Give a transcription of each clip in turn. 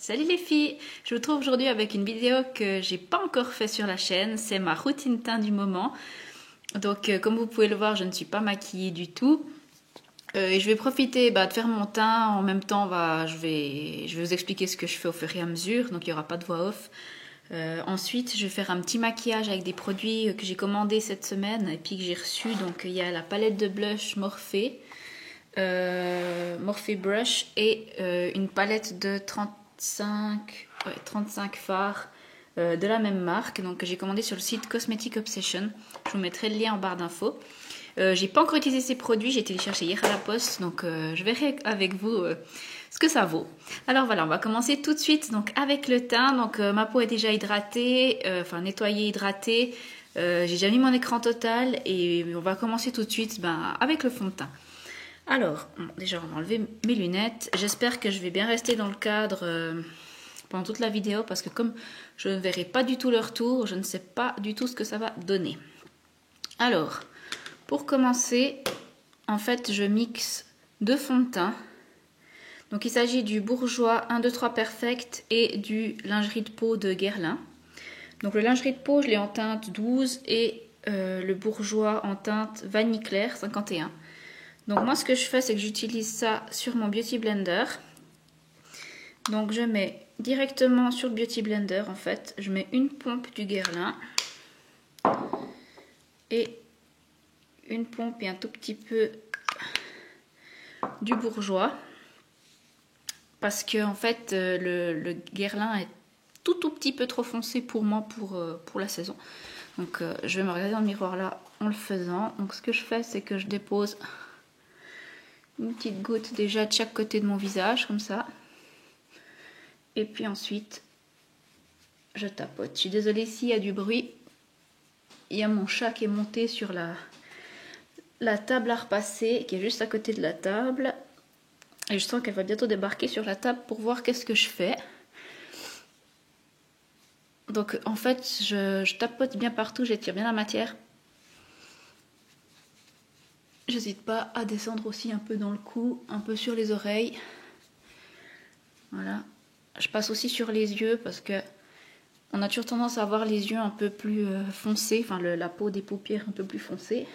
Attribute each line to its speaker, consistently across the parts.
Speaker 1: Salut les filles, je vous retrouve aujourd'hui avec une vidéo que j'ai pas encore fait sur la chaîne, c'est ma routine teint du moment. Donc comme vous pouvez le voir, je ne suis pas maquillée du tout. Et je vais profiter de faire mon teint, en même temps je vais vous expliquer ce que je fais au fur et à mesure, donc il n'y aura pas de voix off. Ensuite, je vais faire un petit maquillage avec des produits que j'ai commandés cette semaine et puis que j'ai reçus. Donc il y a la palette de blush Morphe, Morphe Brush et une palette de 35 fards de la même marque, donc que j'ai commandé sur le site Cosmetic Obsession. Je vous mettrai le lien en barre d'infos. J'ai pas encore utilisé ces produits, j'ai été les chercher hier à la poste, donc je verrai avec vous ce que ça vaut. Alors voilà, on va commencer tout de suite donc avec le teint. Donc ma peau est déjà hydratée, nettoyée, hydratée. J'ai déjà mis mon écran total et on va commencer tout de suite avec le fond de teint. Alors, déjà on va enlever mes lunettes. J'espère que je vais bien rester dans le cadre pendant toute la vidéo parce que comme je ne verrai pas du tout le retour, je ne sais pas du tout ce que ça va donner. Alors, pour commencer, en fait, je mixe deux fonds de teint. Donc, il s'agit du Bourjois 1, 2, 3 Perfect et du lingerie de peau de Guerlain. Donc, le lingerie de peau, je l'ai en teinte 12 et le Bourjois en teinte vanille claire 51. Donc, moi, ce que je fais, c'est que j'utilise ça sur mon Beauty Blender. Donc, je mets directement sur le Beauty Blender, en fait, je mets une pompe du Guerlain et une pompe et un tout petit peu du Bourjois parce que en fait le Guerlain est tout petit peu trop foncé pour moi pour la saison. Donc je vais me regarder dans le miroir là en le faisant. Donc ce que je fais, c'est que je dépose une petite goutte déjà de chaque côté de mon visage comme ça, et puis ensuite je tapote. Je suis désolée s'il y a du bruit, il y a mon chat qui est monté sur la table à repasser qui est juste à côté de la table et je sens qu'elle va bientôt débarquer sur la table pour voir qu'est-ce que je fais. Donc en fait je tapote bien partout, j'étire bien la matière. J'hésite pas à descendre aussi un peu dans le cou, un peu sur les oreilles. Voilà. Je passe aussi sur les yeux parce que on a toujours tendance à avoir les yeux un peu plus foncés, enfin la peau des paupières un peu plus foncée.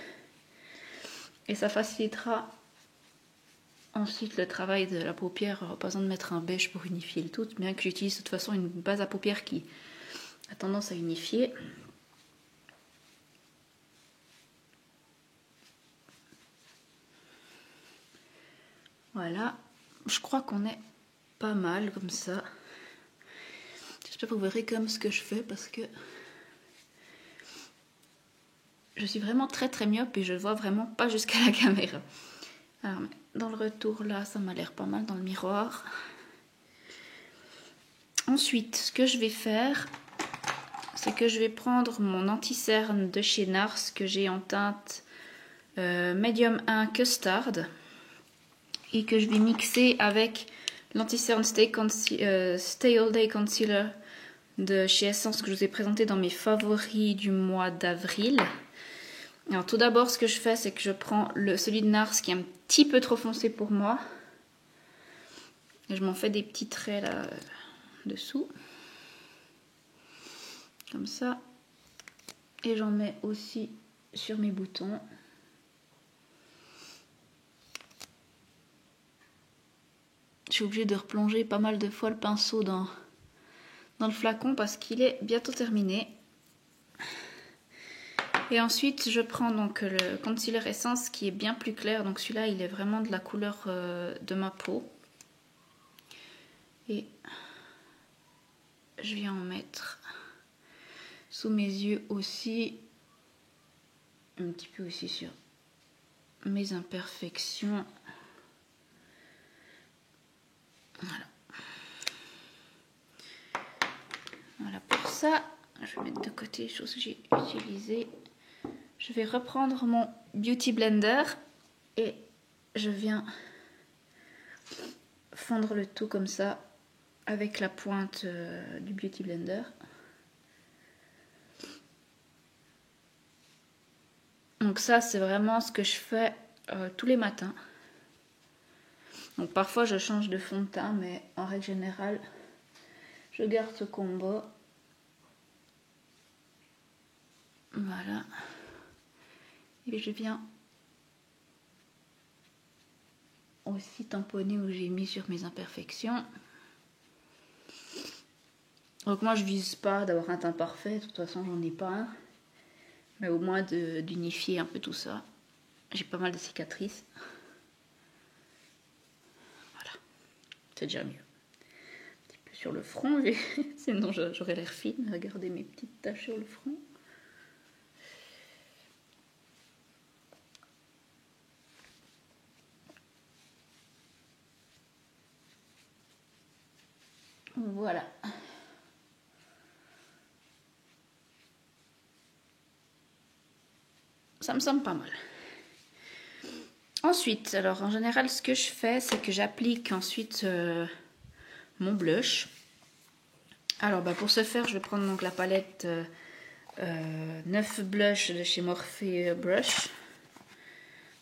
Speaker 1: Et ça facilitera ensuite le travail de la paupière. Pas besoin de mettre un beige pour unifier le tout, bien que j'utilise de toute façon une base à paupières qui a tendance à unifier. Voilà, je crois qu'on est pas mal comme ça. J'espère que vous verrez comme ce que je fais parce que je suis vraiment très myope et je ne vois vraiment pas jusqu'à la caméra. Alors, dans le retour là, ça m'a l'air pas mal dans le miroir. Ensuite, ce que je vais faire, c'est que je vais prendre mon anti-cerne de chez NARS que j'ai en teinte Medium 1 Custard et que je vais mixer avec l'anti-cerne Stay All Day Concealer de chez Essence que je vous ai présenté dans mes favoris du mois d'avril. Alors tout d'abord, ce que je fais, c'est que je prends celui de NARS qui est un petit peu trop foncé pour moi. Et je m'en fais des petits traits là dessous. Comme ça. Et j'en mets aussi sur mes boutons. Je suis obligée de replonger pas mal de fois le pinceau dans le flacon parce qu'il est bientôt terminé. Et ensuite je prends donc le concealer Essence qui est bien plus clair. Donc celui-là il est vraiment de la couleur de ma peau. Et je viens en mettre sous mes yeux aussi. Un petit peu aussi sur mes imperfections. Voilà. Voilà pour ça. Je vais mettre de côté les choses que j'ai utilisées. Je vais reprendre mon Beauty Blender et je viens fondre le tout comme ça avec la pointe du Beauty Blender. Donc ça, c'est vraiment ce que je fais tous les matins. Donc parfois je change de fond de teint, mais en règle générale, Je garde ce combo. Voilà. Et je viens aussi tamponner où j'ai mis sur mes imperfections. Donc moi je vise pas d'avoir un teint parfait, de toute façon j'en ai pas un. Mais au moins d'unifier un peu tout ça. J'ai pas mal de cicatrices. Voilà. C'est déjà mieux. Un petit peu sur le front, sinon j'aurais l'air fine. Regardez mes petites taches sur le front. Voilà. Ça me semble pas mal. Ensuite, alors en général, ce que je fais, c'est que j'applique ensuite mon blush. Alors pour ce faire, je vais prendre donc la palette 9 blush de chez Morphe Brush,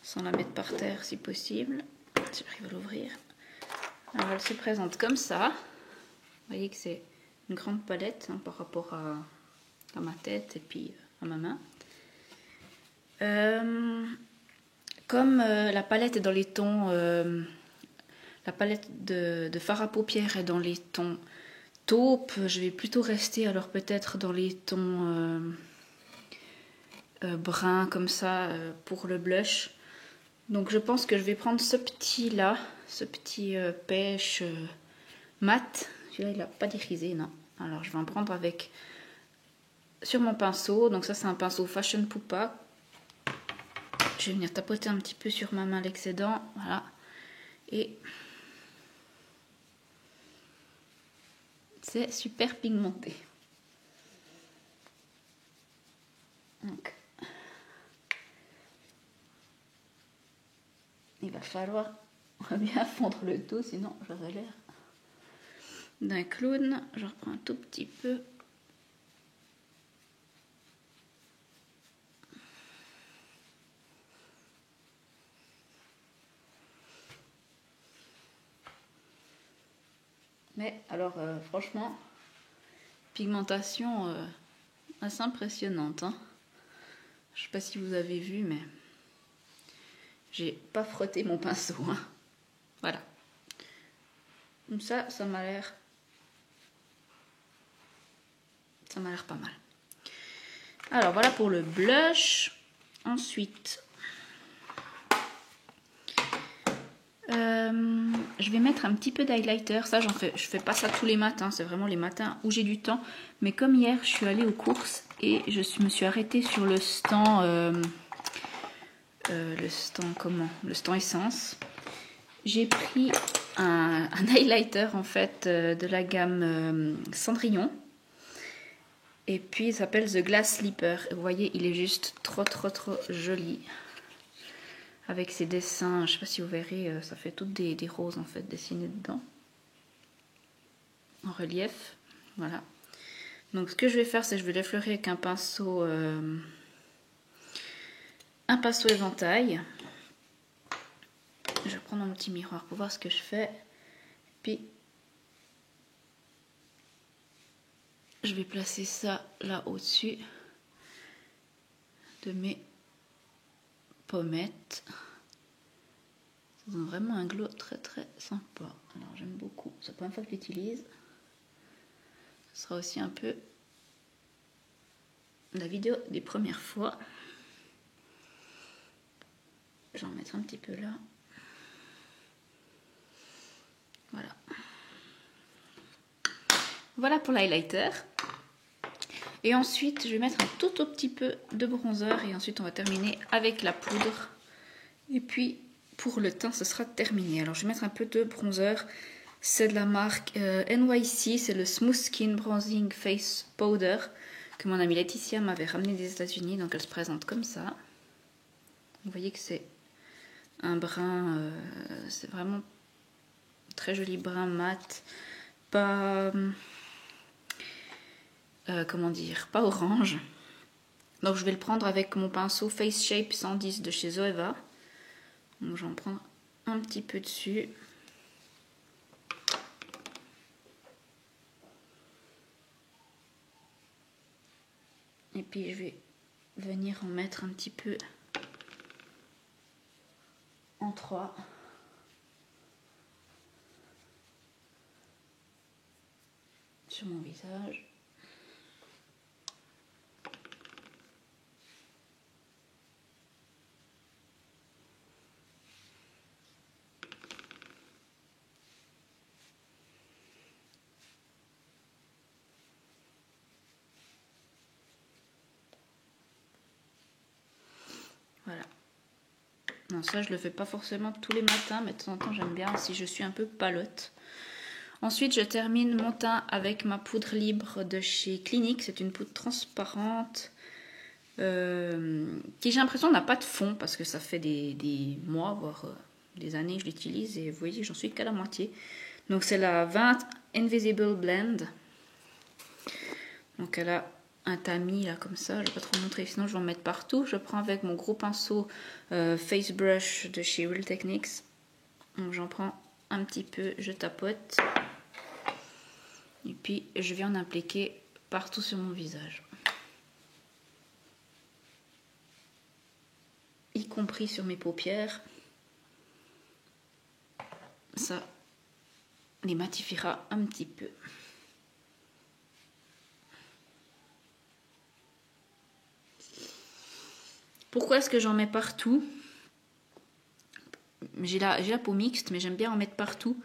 Speaker 1: sans la mettre par terre si possible. J'arrive à l'ouvrir. Alors elle se présente comme ça. Vous voyez que c'est une grande palette hein, par rapport à ma tête et puis à ma main. Comme la palette est dans les tons, la palette de fard à paupières est dans les tons taupe, je vais plutôt rester alors peut-être dans les tons bruns comme ça pour le blush. Donc je pense que je vais prendre ce petit là, ce petit pêche mat. Celui-là il n'a pas d'irisé, non. Alors je vais en prendre avec sur mon pinceau. Donc ça c'est un pinceau Fashion Pupa. Je vais venir tapoter un petit peu sur ma main l'excédent, voilà. Et c'est super pigmenté. Donc, il va falloir bien fondre le tout, sinon j'aurais l'air d'un clown. Je reprends un tout petit peu. Mais alors, franchement, pigmentation assez impressionnante. Hein. Je sais pas si vous avez vu, mais j'ai pas frotté mon pinceau. Hein. Voilà. Comme ça m'a l'air. Ça m'a l'air pas mal. Alors voilà pour le blush. Ensuite, je vais mettre un petit peu d'highlighter. Ça, je fais pas ça tous les matins. C'est vraiment les matins où j'ai du temps. Mais comme hier, je suis allée aux courses et me suis arrêtée sur le stand. Le stand essence. J'ai pris un highlighter en fait de la gamme Cendrillon. Et puis il s'appelle The Glass Slipper. Et vous voyez, il est juste trop joli. Avec ses dessins, je sais pas si vous verrez, ça fait toutes des roses en fait dessinées dedans. En relief. Voilà. Donc ce que je vais faire, c'est que je vais l'effleurer avec un pinceau éventail. Je vais prendre mon petit miroir pour voir ce que je fais. Puis je vais placer ça là au-dessus de mes pommettes. Ça donne vraiment un glow très sympa. Alors j'aime beaucoup. C'est la première fois que je l'utilise. Ce sera aussi un peu la vidéo des premières fois. Je vais en mettre un petit peu là. Voilà. Voilà pour l'highlighter. Et ensuite, je vais mettre un tout petit peu de bronzer. Et ensuite, on va terminer avec la poudre. Et puis, pour le teint, ce sera terminé. Alors, je vais mettre un peu de bronzer. C'est de la marque NYC. C'est le Smooth Skin Bronzing Face Powder que mon amie Laetitia m'avait ramené des États-Unis. Donc, elle se présente comme ça. Vous voyez que c'est un brun... c'est vraiment très joli brun mat. Pas... comment dire, pas orange. Donc je vais le prendre avec mon pinceau Face Shape 110 de chez Zoeva. Donc j'en prends un petit peu dessus. Et puis je vais venir en mettre un petit peu en 3. Sur mon visage. Voilà. Non, ça je le fais pas forcément tous les matins, mais de temps en temps j'aime bien si je suis un peu palote. Ensuite, je termine mon teint avec ma poudre libre de chez Clinique. C'est une poudre transparente qui, j'ai l'impression, n'a pas de fond parce que ça fait des mois, voire des années que je l'utilise. Et vous voyez, j'en suis qu'à la moitié. Donc, c'est la 20 Invisible Blend. Donc, elle a un tamis là comme ça. Je ne vais pas trop montrer, sinon je vais en mettre partout. Je prends avec mon gros pinceau Face Brush de chez Real Techniques. Donc, j'en prends un petit peu, je tapote. Et puis, je viens en appliquer partout sur mon visage. Y compris sur mes paupières. Ça les matifiera un petit peu. Pourquoi est-ce que j'en mets partout? J'ai la peau mixte, mais j'aime bien en mettre partout.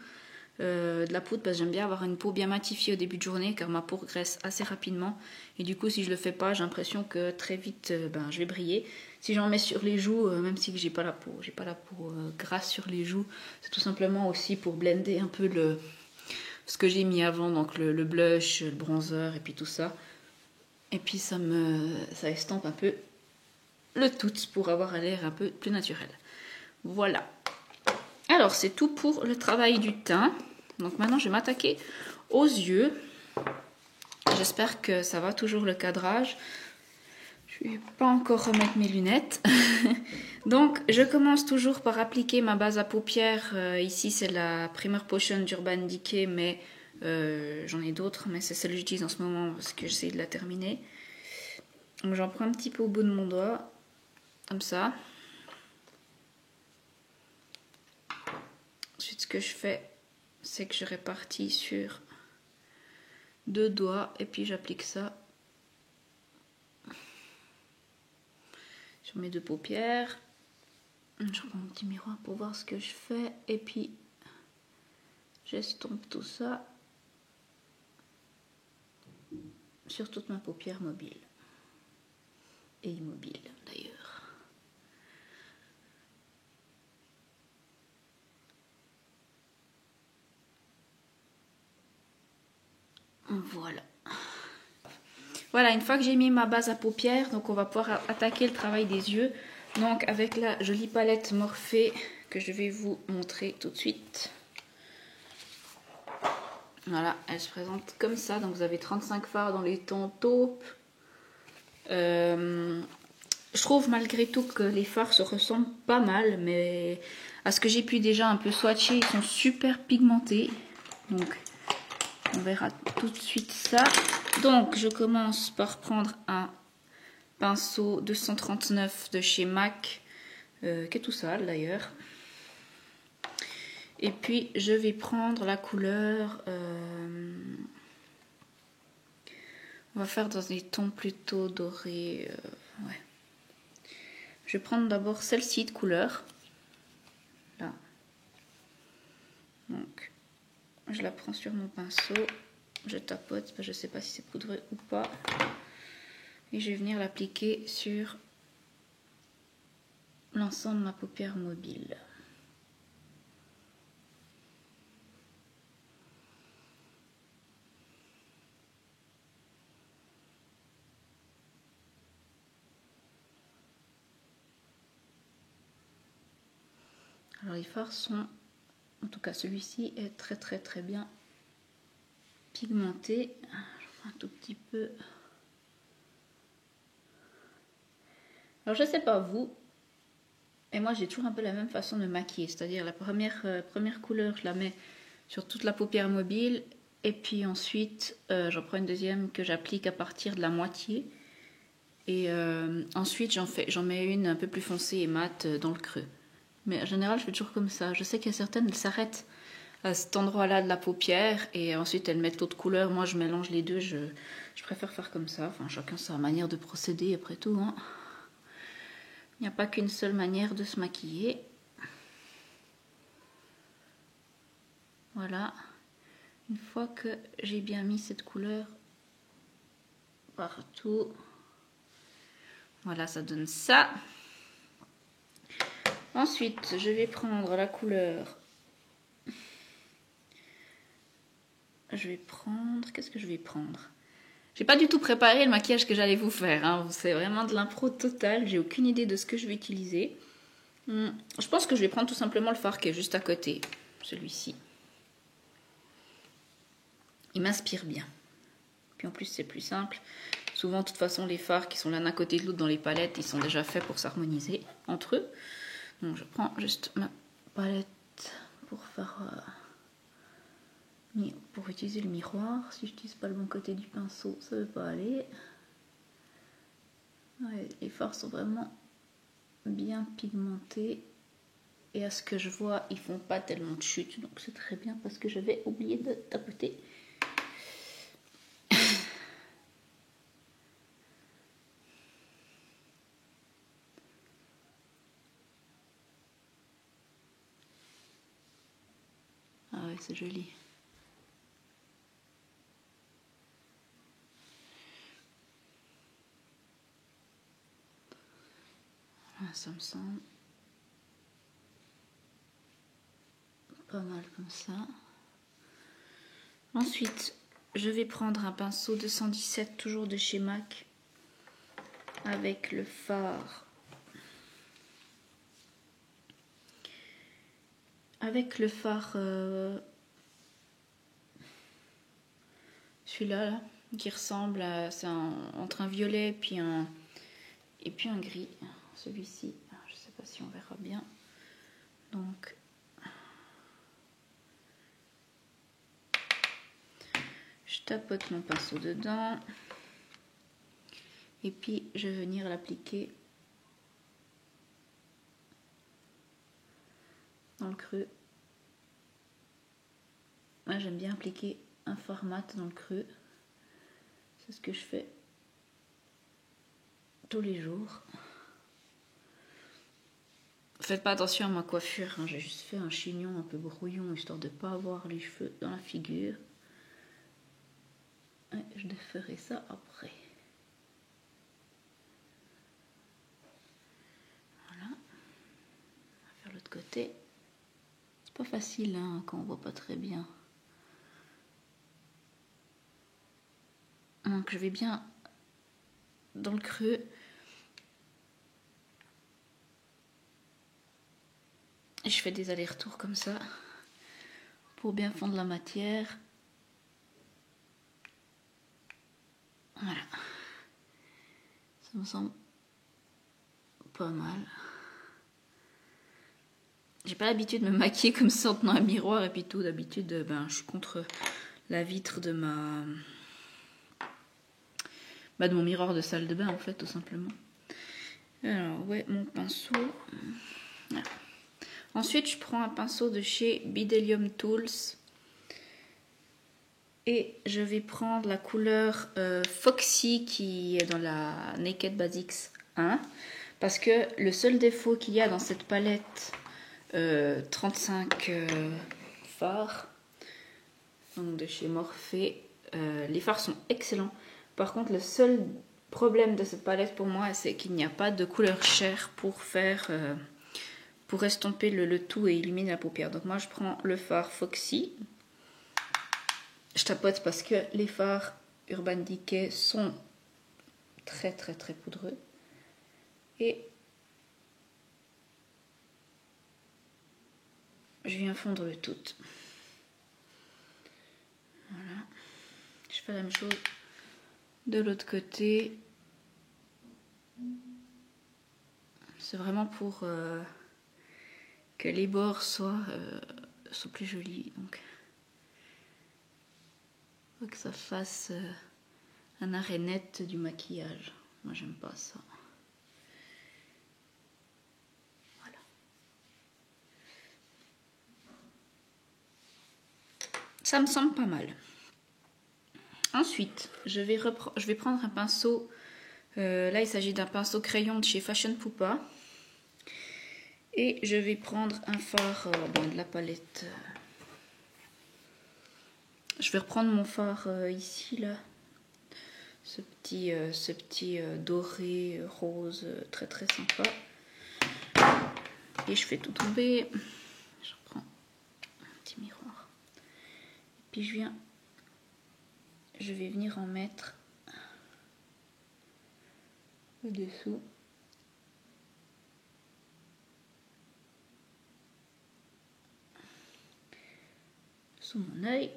Speaker 1: De la poudre parce que j'aime bien avoir une peau bien matifiée au début de journée car ma peau regraisse assez rapidement et du coup si je le fais pas j'ai l'impression que très vite je vais briller. Si j'en mets sur les joues, même si j'ai pas la peau grasse sur les joues, c'est tout simplement aussi pour blender un peu ce que j'ai mis avant, donc le blush, le bronzer et puis tout ça. Et puis ça estompe un peu le tout pour avoir l'air un peu plus naturel. Voilà. Alors c'est tout pour le travail du teint. Donc maintenant je vais m'attaquer aux yeux. J'espère que ça va toujours le cadrage. Je ne vais pas encore remettre mes lunettes. Donc je commence toujours par appliquer ma base à paupières. Ici c'est la Primer Potion d'Urban Decay, mais j'en ai d'autres, mais c'est celle que j'utilise en ce moment parce que j'essaie de la terminer. Donc j'en prends un petit peu au bout de mon doigt, comme ça. Ensuite ce que je fais, c'est que je répartis sur 2 doigts et puis j'applique ça sur mes 2 paupières. Je prends mon petit miroir pour voir ce que je fais et puis j'estompe tout ça sur toute ma paupière mobile et immobile d'ailleurs. Voilà. Voilà, une fois que j'ai mis ma base à paupières, donc on va pouvoir attaquer le travail des yeux. Donc avec la jolie palette Morphe que je vais vous montrer tout de suite. Voilà, elle se présente comme ça. Donc vous avez 35 fards dans les tons taupe. Je trouve malgré tout que les fards se ressemblent pas mal, mais à ce que j'ai pu déjà un peu swatcher, ils sont super pigmentés. Donc on verra tout de suite ça. Donc je commence par prendre un pinceau 239 de chez MAC, qui est tout sale d'ailleurs. Et puis je vais prendre la couleur, on va faire dans des tons plutôt dorés. Ouais. Je vais prendre d'abord celle-ci de couleur. Là. Donc je la prends sur mon pinceau, je tapote, je ne sais pas si c'est poudreux ou pas. Et je vais venir l'appliquer sur l'ensemble de ma paupière mobile. Alors les fards sont, en tout cas celui-ci est très bien pigmenté. Je prends un tout petit peu. Alors je sais pas vous, mais moi j'ai toujours un peu la même façon de maquiller, c'est-à-dire la première couleur je la mets sur toute la paupière mobile et puis ensuite j'en prends une deuxième que j'applique à partir de la moitié Et ensuite, j'en mets une un peu plus foncée et mate dans le creux. Mais en général, je fais toujours comme ça. Je sais qu'il y a certaines, elles s'arrêtent à cet endroit-là de la paupière et ensuite elles mettent l'autre couleur. Moi, je mélange les deux. Je préfère faire comme ça. Enfin, chacun sa manière de procéder après tout. Hein. Il n'y a pas qu'une seule manière de se maquiller. Voilà. Une fois que j'ai bien mis cette couleur partout, voilà, ça donne ça. Ensuite, je vais prendre la couleur. Qu'est-ce que je vais prendre? J'ai pas du tout préparé le maquillage que j'allais vous faire. Hein. C'est vraiment de l'impro totale. J'ai aucune idée de ce que je vais utiliser. Je pense que je vais prendre tout simplement le fard qui est juste à côté. Celui-ci. Il m'inspire bien. Puis en plus, c'est plus simple. Souvent, de toute façon, les fards qui sont l'un à côté de l'autre dans les palettes, ils sont déjà faits pour s'harmoniser entre eux. Donc, je prends juste ma palette pour faire... pour utiliser le miroir. Si je n'utilise pas le bon côté du pinceau, ça ne veut pas aller. Ouais, les fards sont vraiment bien pigmentés. Et à ce que je vois, ils font pas tellement de chute. Donc c'est très bien parce que j'avais oublié de tapoter. Ah ouais, c'est joli. Voilà, ça me semble pas mal comme ça. Ensuite, je vais prendre un pinceau 217, toujours de chez MAC, avec le fard. Avec le fard, celui-là, là, qui ressemble à, c'est entre un violet et puis un gris. Celui-ci, je sais pas si on verra bien. Donc, je tapote mon pinceau dedans. Et puis, je vais venir l'appliquer dans le creux. Moi, j'aime bien appliquer un fard mat dans le creux. C'est ce que je fais tous les jours. Faites pas attention à ma coiffure, hein. J'ai juste fait un chignon un peu brouillon, histoire de ne pas avoir les cheveux dans la figure. Et je déferai ça après. Voilà. On va faire l'autre côté. C'est pas facile hein, quand on voit pas très bien. Donc je vais bien dans le creux. Et je fais des allers-retours comme ça pour bien fondre la matière. Voilà. Ça me semble pas mal. J'ai pas l'habitude de me maquiller comme ça en tenant un miroir et puis tout. D'habitude, je suis contre la vitre de de mon miroir de salle de bain en fait, tout simplement. Alors, ouais, mon pinceau. Voilà. Ensuite, je prends un pinceau de chez Bdellium Tools. Et je vais prendre la couleur Foxy qui est dans la Naked Basics 1. Parce que le seul défaut qu'il y a dans cette palette 35 fards, donc de chez Morphe, les fards sont excellents. Par contre, le seul problème de cette palette pour moi, c'est qu'il n'y a pas de couleur chair pour faire... pour estomper le tout et illuminer la paupière. Donc moi je prends le fard Foxy. Je tapote parce que les fards Urban Decay sont très très très poudreux. Et je viens fondre le tout. Voilà. Je fais la même chose de l'autre côté. C'est vraiment pour que les bords soient plus jolis. Donc, faut que ça fasse un arrêt net du maquillage. Moi j'aime pas ça. Voilà. Ça me semble pas mal. Ensuite, je vais prendre un pinceau. Là, il s'agit d'un pinceau crayon de chez Fashion Pupa. Et je vais prendre un fard de la palette. Je vais reprendre mon fard ici, là. Ce petit doré rose très très sympa. Et je fais tout tomber. Je reprends un petit miroir. Et puis je vais venir en mettre au-dessous. Sous mon œil.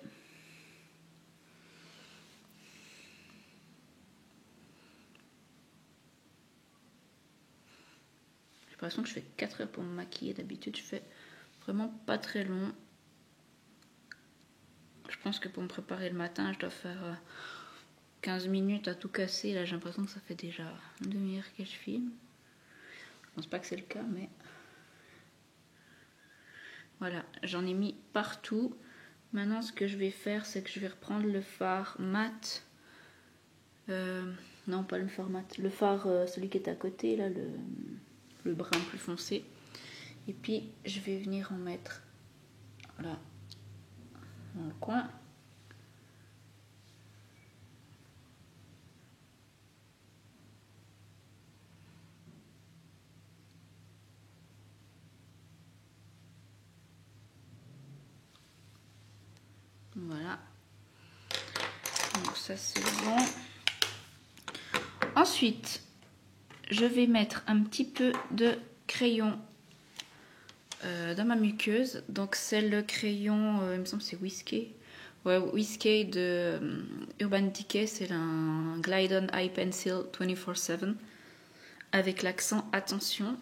Speaker 1: J'ai l'impression que je fais 4 heures pour me maquiller. D'habitude, je fais vraiment pas très long. Je pense que pour me préparer le matin, je dois faire 15 minutes à tout casser. Là, j'ai l'impression que ça fait déjà une demi-heure que je filme. Je pense pas que c'est le cas, mais... Voilà, j'en ai mis partout. Maintenant, ce que je vais faire, c'est que je vais reprendre le fard mat. Non, pas le fard mat. Le fard, celui qui est à côté, là, le brun plus foncé. Et puis, je vais venir en mettre là, dans le coin. Voilà. Donc ça, c'est bon. Ensuite, je vais mettre un petit peu de crayon dans ma muqueuse. Donc c'est le crayon, il me semble que c'est Whiskey. Ouais, Whiskey de Urban Decay. C'est un Glide On Eye Pencil 24/7 avec l'accent attention.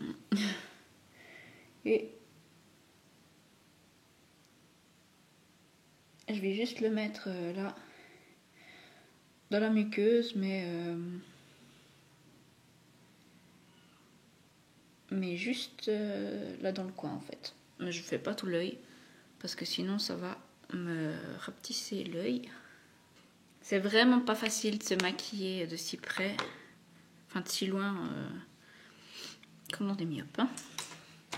Speaker 1: Et je vais juste le mettre là dans la muqueuse, mais juste là dans le coin en fait. Je fais pas tout l'œil parce que sinon ça va me rapetisser l'œil. C'est vraiment pas facile de se maquiller de si près, enfin de si loin, comme on est myope. Hein.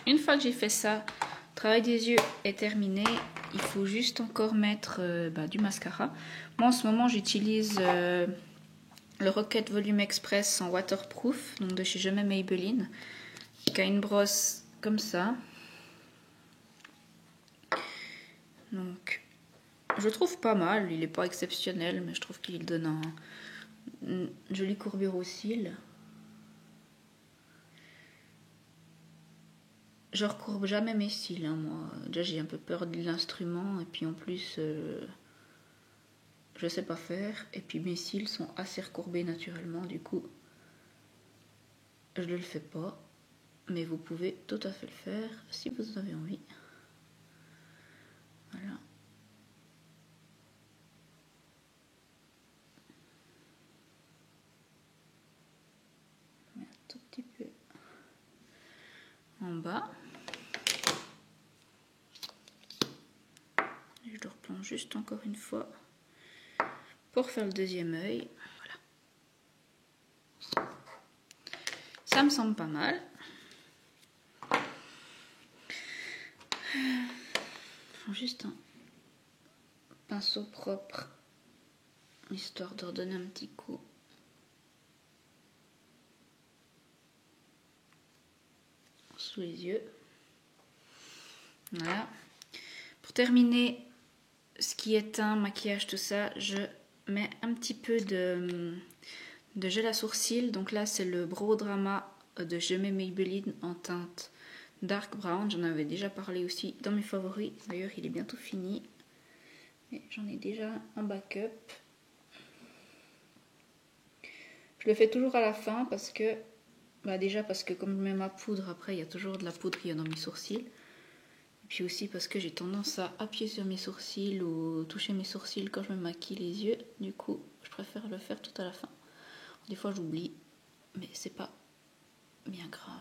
Speaker 1: Une fois que j'ai fait ça, le travail des yeux est terminé. Il faut juste encore mettre du mascara. Moi en ce moment j'utilise le Rocket Volume Express en waterproof, donc de chez Je m'aime Maybelline, qui a une brosse comme ça. Donc je trouve pas mal, il est pas exceptionnel, mais je trouve qu'il donne une jolie courbure aux cils. Je recourbe jamais mes cils, hein, moi. Déjà j'ai un peu peur de l'instrument et puis en plus je sais pas faire. Et puis mes cils sont assez recourbés naturellement, du coup je ne le fais pas. Mais vous pouvez tout à fait le faire si vous en avez envie. Voilà. Un tout petit peu en bas. Je le replonge juste encore une fois pour faire le deuxième œil. Voilà. Ça me semble pas mal. Juste un pinceau propre, histoire de redonner un petit coup. Sous les yeux. Voilà. Pour terminer, ce qui est un maquillage, tout ça, je mets un petit peu de gel à sourcils. Donc là, c'est le Brow Drama de Je m'aime Maybelline en teinte Dark Brown. J'en avais déjà parlé aussi dans mes favoris. D'ailleurs, il est bientôt fini. Mais j'en ai déjà un backup. Je le fais toujours à la fin parce que... déjà parce que comme je mets ma poudre, après, il y a toujours de la poudre qui est dans mes sourcils. Et puis aussi parce que j'ai tendance à appuyer sur mes sourcils ou toucher mes sourcils quand je me maquille les yeux. Du coup, je préfère le faire tout à la fin. Des fois, j'oublie. mais c'est pas bien grave.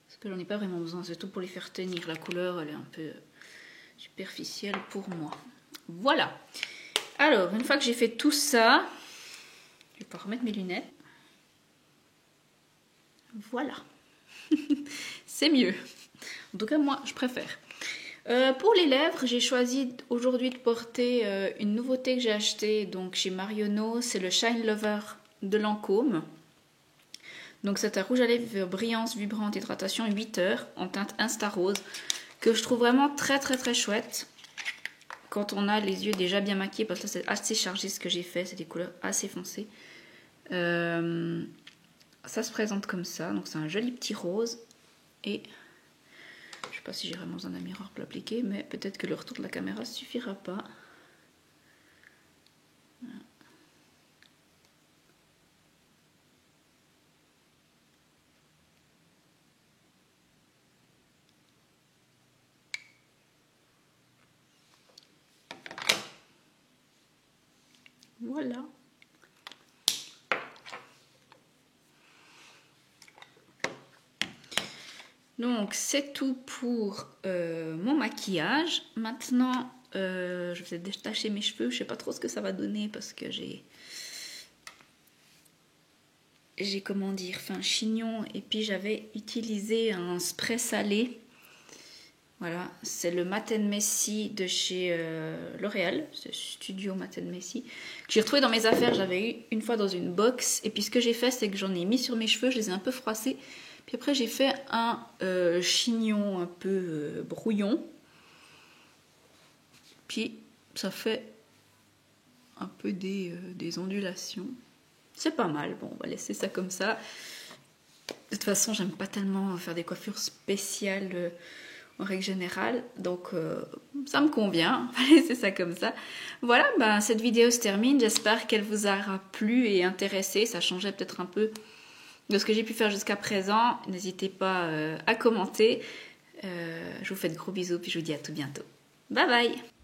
Speaker 1: Parce que j'en ai pas vraiment besoin, c'est tout pour les faire tenir. La couleur, elle est un peu superficielle pour moi. Voilà. Alors, une fois que j'ai fait tout ça, je vais pas remettre mes lunettes. Voilà. C'est mieux. En tout cas, moi, je préfère. Pour les lèvres, j'ai choisi aujourd'hui de porter une nouveauté que j'ai achetée donc chez Marionneau. C'est le Shine Lover de Lancôme. Donc c'est un rouge à lèvres brillance, vibrante, hydratation 8 heures en teinte Insta Rose que je trouve vraiment très très très chouette quand on a les yeux déjà bien maquillés, parce que c'est assez chargé ce que j'ai fait, c'est des couleurs assez foncées. Ça se présente comme ça, donc c'est un joli petit rose et je sais pas si j'ai vraiment besoin d'un miroir pour l'appliquer, mais peut-être que le retour de la caméra suffira pas. Voilà. Donc c'est tout pour mon maquillage. Maintenant, je vais détacher mes cheveux. Je sais pas trop ce que ça va donner parce que j'ai comment dire, fait un chignon et puis j'avais utilisé un spray salé. Voilà, c'est le Matte Messy de chez L'Oréal, c'est Studio Matte Messy, que j'ai retrouvé dans mes affaires. J'avais eu une fois dans une box et puis ce que j'ai fait, c'est que j'en ai mis sur mes cheveux, je les ai un peu froissés. Puis après, j'ai fait un chignon un peu brouillon. Puis ça fait un peu des ondulations. C'est pas mal. Bon, on va laisser ça comme ça. De toute façon, j'aime pas tellement faire des coiffures spéciales en règle générale. Donc, ça me convient. On va laisser ça comme ça. Voilà, ben, cette vidéo se termine. J'espère qu'elle vous aura plu et intéressé. Ça changeait peut-être un peu de ce que j'ai pu faire jusqu'à présent. N'hésitez pas à commenter. Je vous fais de gros bisous puis je vous dis à tout bientôt. Bye bye!